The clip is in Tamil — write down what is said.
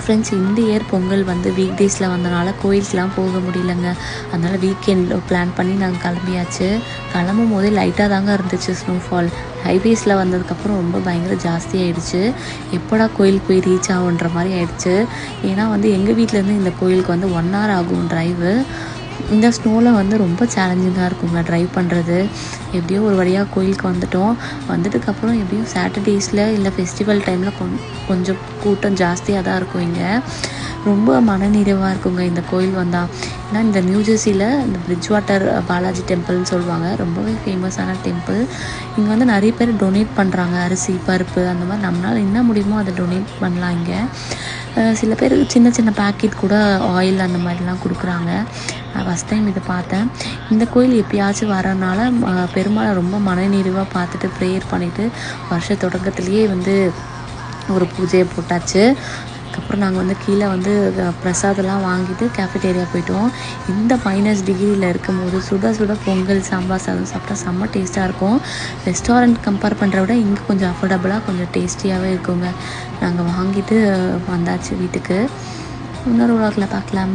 ஃப்ரெண்ட்ஸ், இந்த இயர் பொங்கல் வந்து வீக் டேஸில் வந்தனால கோயிலுக்கெலாம் போக முடியலங்க. அதனால் வீக்கெண்ட் பிளான் பண்ணி நாங்கள் கிளம்பியாச்சு. கிளம்பும் போதே லைட்டாக தாங்க இருந்துச்சு ஸ்னோஃபால். ஹைவேஸில் வந்ததுக்கப்புறம் ரொம்ப பயங்கர ஜாஸ்தியாகிடுச்சு. எப்போடா கோயிலுக்கு போய் ரீச் ஆகுன்ற மாதிரி ஆயிடுச்சு. ஏன்னா வந்து எங்கள் வீட்டிலேருந்து இந்த கோயிலுக்கு வந்து 1 hour ஆகும் ட்ரைவு. இந்த ஸ்னோவில் வந்து ரொம்ப சேலஞ்சிங்காக இருக்குங்க ட்ரைவ் பண்ணுறது. எப்படியோ ஒரு வழியாக கோயிலுக்கு வந்துட்டோம். வந்ததுக்கப்புறம் எப்படியும் சாட்டர்டேஸில் இல்லை ஃபெஸ்டிவல் டைமில் கொஞ்சம் கூட்டம் ஜாஸ்தியாக தான் இருக்கும். இங்கே ரொம்ப மனநிறைவாக இருக்குங்க இந்த கோயில் வந்தால். ஏன்னா இந்த நியூஜெர்சியில் இந்த பிரிட்ஜ் வாட்டர் பாலாஜி டெம்பிள்னு சொல்லுவாங்க. ரொம்பவே ஃபேமஸான டெம்பிள். இங்கே வந்து நிறைய பேர் டொனேட் பண்ணுறாங்க. அரிசி, பருப்பு அந்த மாதிரி நம்மளால் என்ன முடியுமோ அதை டொனேட் பண்ணலாம். இங்கே சில பேர் சின்ன சின்ன பேக்கெட் கூட ஆயில் அந்த மாதிரிலாம் கொடுக்குறாங்க. நான் ஃபஸ்ட் டைம் இதை பார்த்தேன். இந்த கோயில் எப்பயாச்சும் வரனால பெருமாளை ரொம்ப மனநிறைவாக பார்த்துட்டு ப்ரேயர் பண்ணிவிட்டு வருஷ தொடக்கத்துலேயே வந்து ஒரு பூஜையை போட்டாச்சு. அதுக்கப்புறம் நாங்கள் வந்து கீழே வந்து பிரசாதெல்லாம் வாங்கிட்டு கேஃபிடேரியா போயிட்டோம். இந்த -டிகிரியில் இருக்கும்போது சுட சுட பொங்கல், சாம்பார் சாதம் சாப்பிட்டா செம்ம டேஸ்ட்டாக இருக்கும். ரெஸ்டாரண்ட் கம்பேர் பண்ணுற விட இங்கே கொஞ்சம் அஃபோர்டபுளாக கொஞ்சம் டேஸ்டியாகவே இருக்குங்க. நாங்கள் வாங்கிட்டு வந்தாச்சு வீட்டுக்கு. இன்னொரு உலகில் பார்க்கலாம்.